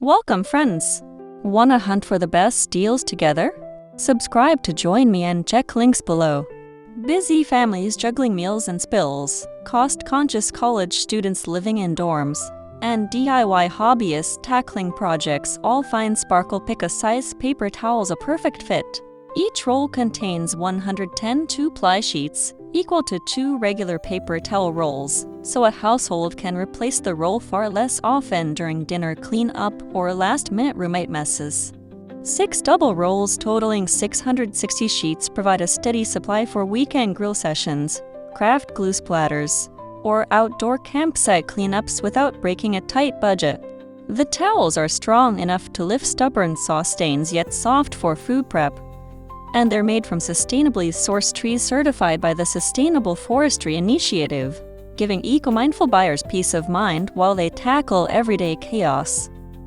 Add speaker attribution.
Speaker 1: Welcome, friends! Wanna hunt for the best deals together? Subscribe to join me and check links below. Busy families juggling meals and spills, cost-conscious college students living in dorms, and DIY hobbyists tackling projects all find SparklePick-A-SizePaperTowels a perfect fit. Each roll contains 110 2-ply sheets, equal to 2 regular paper towel rolls, so a household can replace the roll far less often during dinner cleanup or last-minute roommate messes. 6 double rolls totaling 660 sheets provide a steady supply for weekend grill sessions, craft glue splatters, or outdoor campsite cleanups without breaking a tight budget. The towels are strong enough to lift stubborn sauce stains yet soft for food prep. And they're made from sustainably sourced trees certified by the Sustainable Forestry Initiative, giving eco-mindful buyers peace of mind while they tackle everyday chaos.